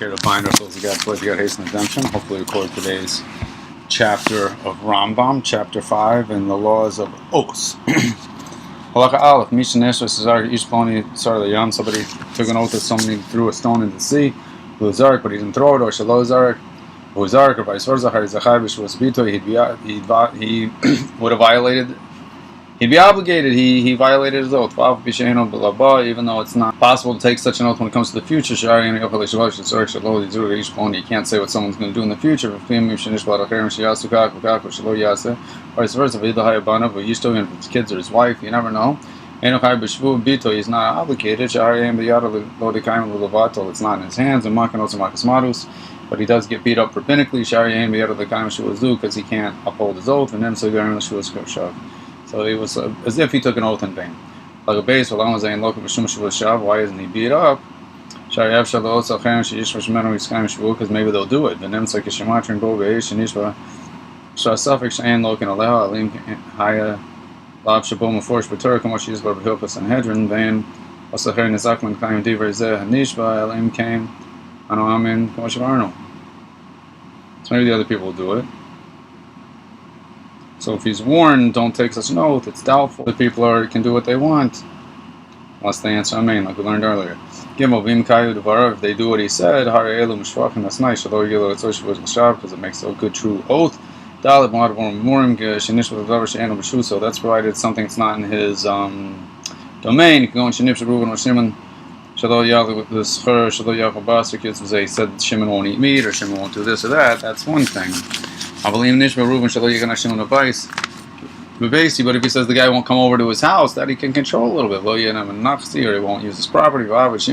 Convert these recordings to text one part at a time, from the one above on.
here to find ourselves again towards the haste and redemption. Hopefully record today's chapter of Rambam, chapter 5, and the laws of oaths. Halakha Aleph, Mishanesh Cesar Ishploni Sarlayam. Somebody took an oath that somebody threw a stone into the sea, Luzark, but he didn't throw it, or Shalozark, or Zark, or vice versa. Harizachai was Bito, he would have violated. He'd be obligated. He violated his oath. Even though it's not possible to take such an oath when it comes to the future. You can't say what someone's going to do in the future. Vice versa. If it's kids or his wife, you never know. He's not obligated. It's not in his hands. But he does get beat up rabbinically because he can't uphold his oath. And then so it was as if he took an oath in vain. Like a base, why isn't he beat up? Because maybe they'll do it. So maybe the other people will do it. So if he's warned, don't take such an oath, it's doubtful. The people can do what they want, unless they answer amen, like we learned earlier. If they do what he said, that's nice, because it makes a good true oath. So that's provided something that's not in his domain. You can go in Shinip Ruben or Shimon. He said Shimon won't eat meat, or Shimon won't do this or that. That's one thing. But if he says the guy won't come over to his house, that he can control a little bit, or he won't use his property. If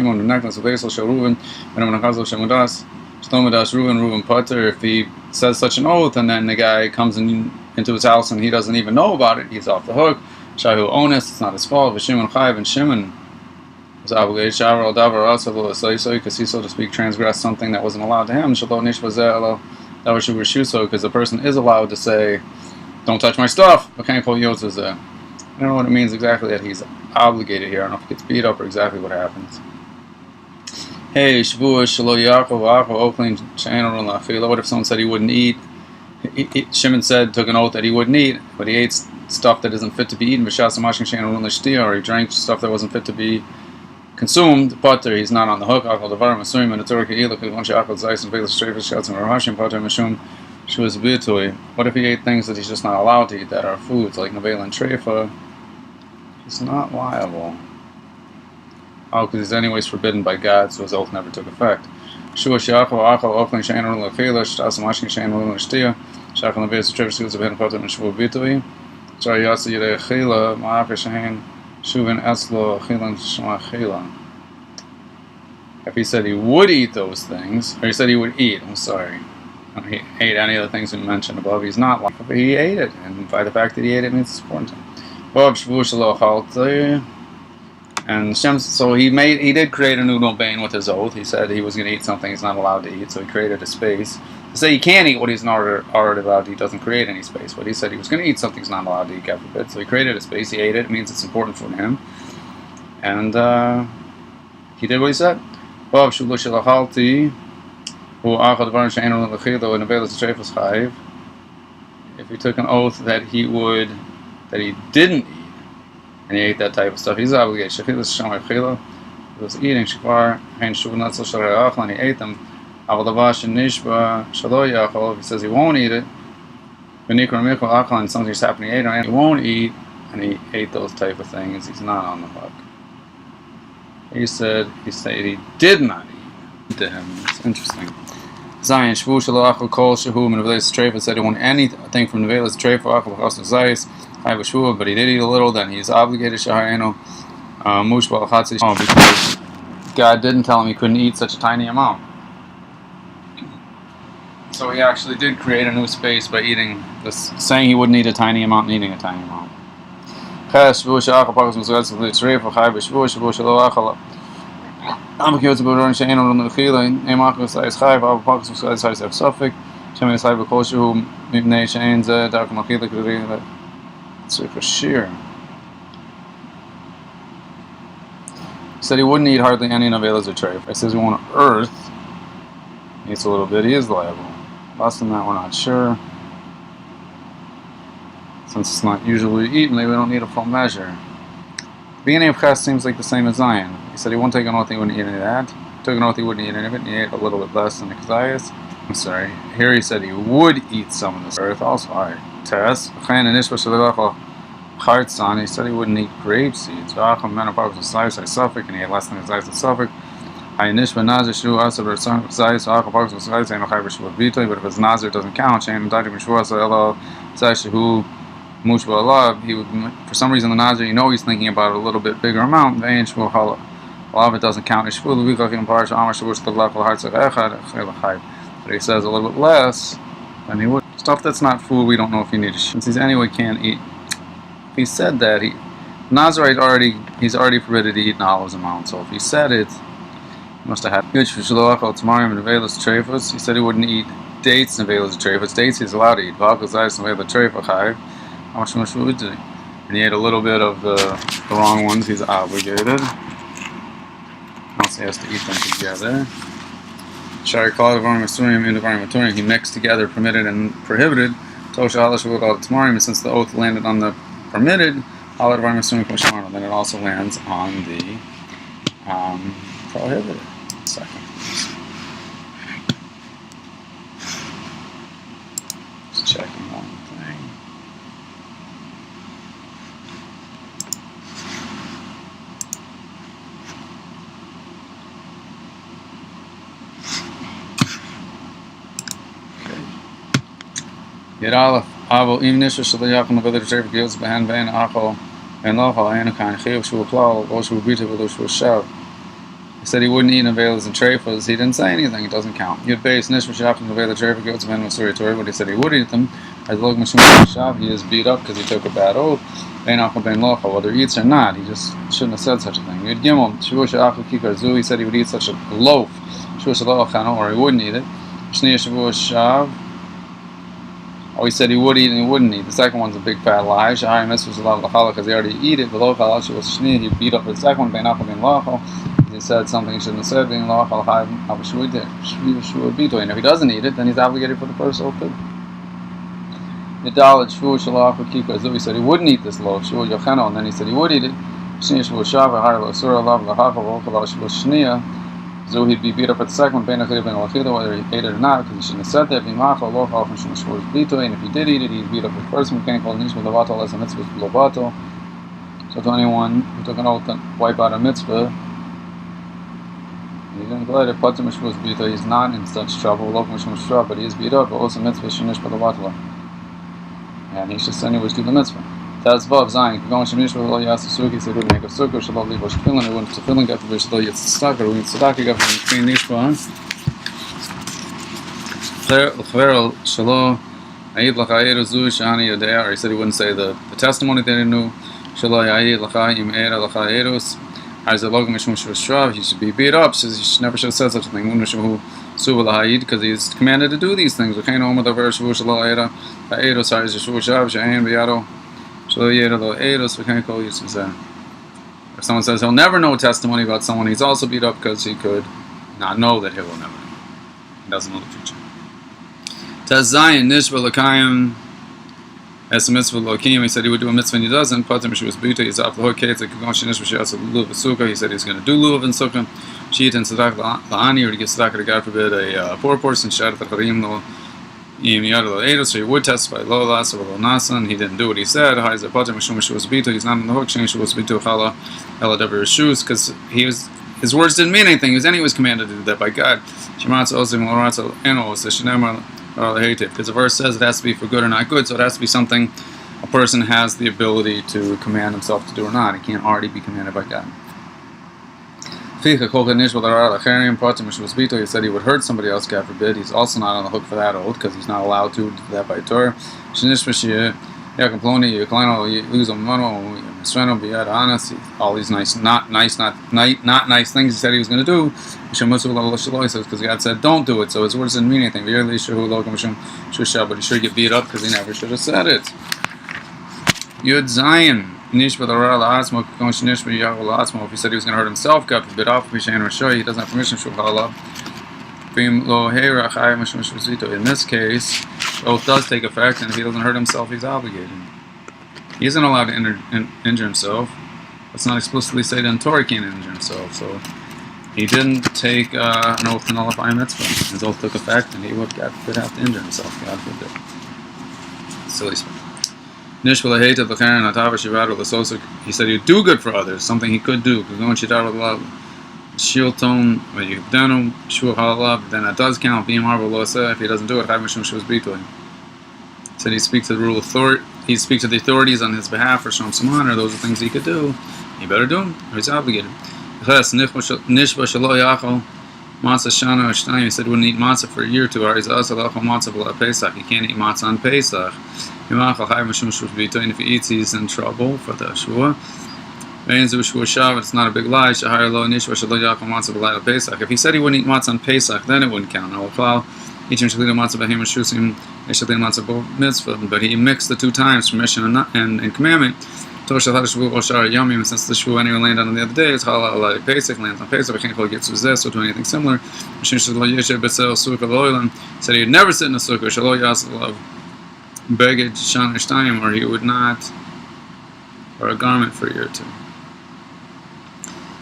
he says such an oath and then the guy comes into his house and he doesn't even know about it, he's off the hook. It's not his fault. And Shimon was obligated because he, so to speak, transgressed something that wasn't allowed to him. Because the person is allowed to say, don't touch my stuff. I don't know what it means exactly that he's obligated here. I don't know if he gets beat up or exactly what happens. Hey, what if someone said he wouldn't eat? Shimon took an oath that he wouldn't eat, but he ate stuff that isn't fit to be eaten, or he drank stuff that wasn't fit to be consumed, but he's not on the hook. What if he ate things that he's just not allowed to eat that are foods, like Nevel and Treifa? He's not liable. Because he's anyways forbidden by God, so his oath never took effect. If he said he would eat those things, or he said he would eat, he ate any of the things we mentioned above, he's not liable. But he ate it, and by the fact that he ate it means it's important to him. And Shem, so he did create a new domain with his oath. He said he was going to eat something he's not allowed to eat, so he created a space. To say he can't eat what he's not already allowed to eat doesn't create any space. But he said he was going to eat something he's not allowed to eat, God forbid. So he created a space, he ate it, it means it's important for him. And he did what he said. If he took an oath that he didn't eat, and he ate that type of stuff, he's obligated. He was eating shikvar, and he ate them. If he says he won't eat it, and something's happening, and he won't eat, and he ate those type of things, he's not on the hook. He said he did not eat to him. It's interesting. Zion Shvu Shalach Kol Shahum and Nevelas Treifa said he won't anything from Nevelas Treifa Achal Zayis. I was Shvu, but he did eat a little. Then he's obligated Shahayeno Mushbal Chatzi because God didn't tell him he couldn't eat such a tiny amount. So he actually did create a new space by eating this, saying he wouldn't eat a tiny amount and eating a tiny amount. Shvu Shalach Pagas Musgaz Treifa Chai Shvu Shvu Shalach Achal. I'm a kid to on the Chila, and Marcus is Ch5, our Pox was size of Suffolk. Shaman is Cyber Culture, who Mibnay Chains, Dark Makila could read that. It's like a sheer. He said he wouldn't eat hardly any novellas or treif. He says we want earth. eats a little bit, he is liable. Less than that, we're not sure. Since it's not usually eaten, we don't need a full measure. The beginning of Ch seems like the same as Zion. He said he wouldn't take an oath, he wouldn't eat any of that. He took an oath, he wouldn't eat any of it, and he ate a little bit less than the Ch5. I'm sorry. Here he said he would eat some of this earth also. Alright. Tess. He said he wouldn't eat grape seeds. And he ate less than his eyes of suffix. But if his nazir doesn't count, he would, for some reason, the nazir, he's thinking about a little bit bigger amount. But if it doesn't count, but he says a little bit less, then he would. Stuff that's not food, we don't know if he needs. Since he's anyway can't eat. If he said that, Nazirite he's already permitted to eat an olive's amount. So if he said it, he must have had. He said he wouldn't eat dates and velas treifas. Dates he's allowed to eat. How much food did he? And he ate a little bit of the wrong ones. He's obligated. Also, he has to eat them together. He mixed together permitted and prohibited. And since the oath landed on the permitted, then it also lands on the prohibited. Second, please. Just checking one thing. Yet Avo im nishra shaliach maveder treif gills behan bein achol and lochal anakan chiyuv shu plal oshu bita v'lushu shav. He said he wouldn't eat nevelas and treifas. He didn't say anything. It doesn't count. Yud beis nishra shach nevela treif gills behan masuri Torah. But he said he would eat them. As log mashum shav, he is beat up because he took a bad oath. Bein achol bein lochal, whether he eats or not, he just shouldn't have said such a thing. Yud gimel shu shachol kikar zu. He said he would eat such a loaf. Shu shalochano, or he wouldn't eat it. Shniya shavu shav. Oh, he said he would eat and he wouldn't eat. The second one's a big fat lie. Shahari mitzvah was allowed l'chala because they already eat it. Below chalal she was shni. He beat up the second one. Bein achol bein lochal. He said something he shouldn't have said. Bein lochal ha'v shuid bito. And if he doesn't eat it, then he's obligated for the first oath too. Yidalad shvu shalach v'kika. He said he wouldn't eat this loaf. Shvu yocheno. And then he said he would eat it. Shniya shvu shav v'har l'asura lav l'chachal v'ochalal shvu shniya. So he'd be beat up at the second one, whether he ate it or not, because he shouldn't have said that. And if he did eat it, he'd beat up the first one. So to anyone who took an oath to wipe out a mitzvah, he didn't glad it. He's not in such trouble, but he is beat up. And he should send you to the mitzvah. That's Vav Zion. Going to Mishra, he said, "Would make a sukkah, should leave a tefillin, and went to tefillin, got the Mishra, yet tzedakah, or we tzedakah, got from between Nishra." Shalo, Ayid Lachayir Zu Shani Yodea, or he said he wouldn't say the testimony that he knew. Shalo Ayid Lachayim Era Lachayirus. As a logam mishum shrav, he should be beat up. Says he never should have said such a thing. Because he's commanded to do these things. If someone says he'll never know testimony about someone, he's also beat up because he could not know that he will never know. He doesn't know the future. Taz Zayin Nishba Lakayim as a mitzvah Lokim. He said he would do a mitzvah and he doesn't. Patim she was bita. He's up the hook. He said he's going to do luv and sukkah. Sheet and tzedakah la'ani, or to give tzedakah to God forbid a poor person. Shadat hacharim lo im yad lo edos. So he would testify lo las or lo nasan. He didn't do what he said. Ha'izah patim mishum she was bita. He's not on the hook. She was bita chala ela dever shoes, because his words didn't mean anything. He was commanded to do that by God. Shematz ozim loratz enos. Because the verse says it has to be for good or not good, so it has to be something a person has the ability to command himself to do or not. It can't already be commanded by God. He said he would hurt somebody else, God forbid. He's also not on the hook for that oath because he's not allowed to do that by Torah. All these not nice things he said he was going to do, because God said don't do it, so his words didn't mean anything. But he should get beat up because he never should have said it. Yud Zion. If he said he was going to hurt himself, God forbid, he doesn't have permission to In this case, oath does take effect, and if he doesn't hurt himself, he's obligated. He isn't allowed to injure himself. It's not explicitly stated in Torah he can't injure himself, so he didn't take an oath to nullify a mitzvah. His oath took effect, and he would have to injure himself. God forbid. Silly stuff. He said he'd do good for others, something he could do. Then that does count. If he doesn't do it, he said he speaks to the rule of authority. He speaks to the authorities on his behalf or show him some honor. Those are things he could do. He better do them, or he's obligated. He said he wouldn't eat matzah for a year or two. He can't eat matzah on Pesach. If he eats, he's in trouble for the shua. It's not a big lie. If he said he wouldn't eat matzah on Pesach, then it wouldn't count. But he mixed the two times, permission and commandment. Since the shua anyway landed on the other day, it's halal Pesach, lands on Pesach. I can't call it gets or do anything similar. Said he would never sit in a sukkah, beged shana shtayim, or he would not wear a garment for a year or two.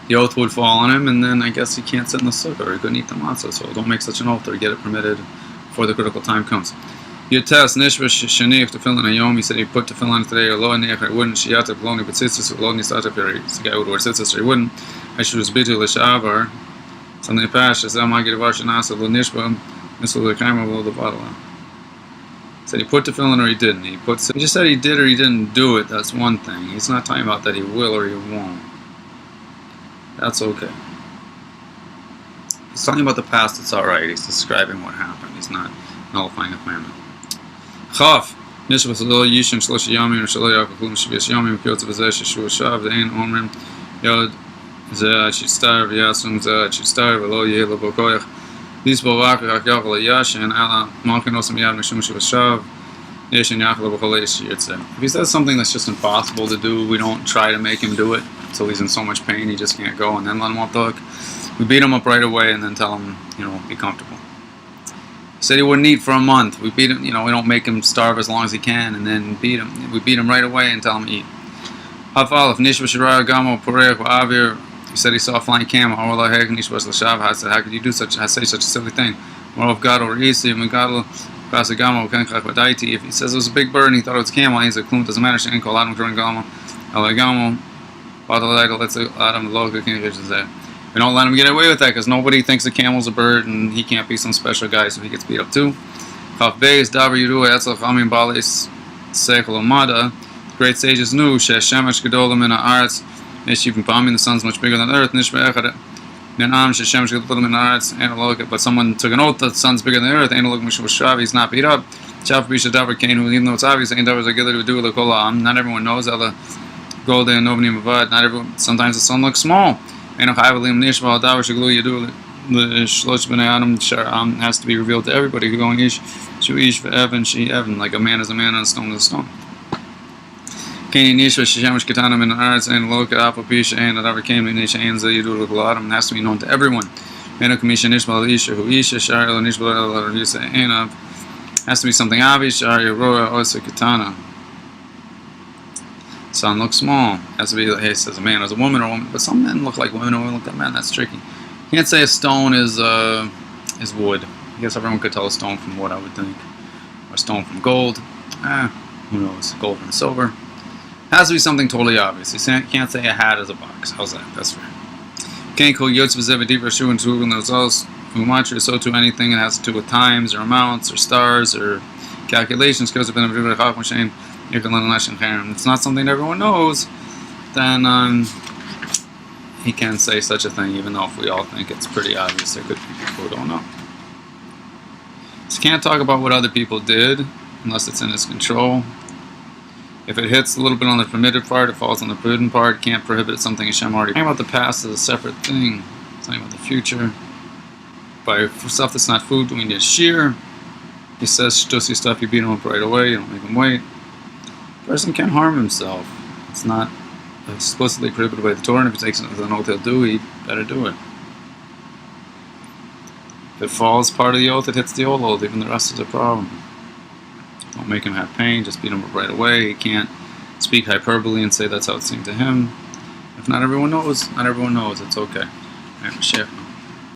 The oath would fall on him, and then I guess he can't sit in the sukkah, or he couldn't eat the matzah. So don't make such an oath, or get it permitted before the critical time comes. Yotes nishva shenif tefillin hayom. He said he put tefillin today, or lo nech, I wouldn't. Shiata ploni b'tzitzis, or lo nisata peri. The guy would wear tzitzis, or he wouldn't. I should was bitu l'shavar. Something past. Shazam magidavar shenasa lo nishba mislu l'kaima lo levatala. Said he put tefillin or he didn't. He just said he did or he didn't do it. That's one thing. He's not talking about that he will or he won't. That's okay. He's talking about the past. It's all right. He's describing what happened. He's not nullifying a commandment. Ch5. Nishvas lo yishim shlosh yamim or shlo yakukum shvish yamim kiyotz v'zeh sheshu shav dein omrim yod zeh shishtar v'yasum zeh shishtar v'lo yeh lo bokoyach. If he says something that's just impossible to do, we don't try to make him do it until he's in so much pain he just can't go, and then let him off the hook. We beat him up right away and then tell him, be comfortable. He said he wouldn't eat for a month. We beat him, we don't make him starve as long as he can and then beat him. We beat him right away and tell him to eat. He said he saw a flying camel. I said, how could you say such a silly thing? If he says it was a big bird and he thought it was a camel, he said, doesn't matter. We don't let him get away with that because nobody thinks a camel's a bird and he can't be some special guy, so he gets beat up too. Great sages knew the sun's much bigger than earth. But someone took an oath that the sun's bigger than earth. He's not beat up. Even though it's obvious, not everyone knows. Not everyone. Sometimes the sun looks small. Has to be revealed to everybody. Going ish, like a man is a man and a stone is a stone. Has to be known to everyone. Has to be something obvious. Sun looks small. Has to be, hey, it says a man as a woman or a woman, but some men look like women or women look like men. That's tricky. You can't say a stone is wood. I guess everyone could tell a stone from wood, I would think. Or a stone from gold. Who knows? Gold and silver. Has to be something totally obvious. You can't say a hat is a box. How's that? That's right. Can't call Yotz V'Zev Shoe and Tugel Nozos Umatra so to anything that has to do with times or amounts or stars or calculations. Because it's not something everyone knows, then he can say such a thing, even though if we all think it's pretty obvious, there could be people who don't know. So can't talk about what other people did unless it's in his control. If it hits a little bit on the permitted part, it falls on the forbidden part. Can't prohibit something Hashem already. Talking about the past is a separate thing. Talking about the future. For stuff that's not food, we need shear. He says shtusi stuff, you beat him up right away, you don't make him wait. A person can harm himself. It's not explicitly prohibited by the Torah, and if he takes it as an oath he'll do, he better do it. If it falls part of the oath, it hits the old oath. Even the rest is a problem. Don't make him have pain. Just beat him up right away. He can't speak hyperbole and say that's how it seemed to him. If not everyone knows, not everyone knows. It's okay. All right, Mashiach.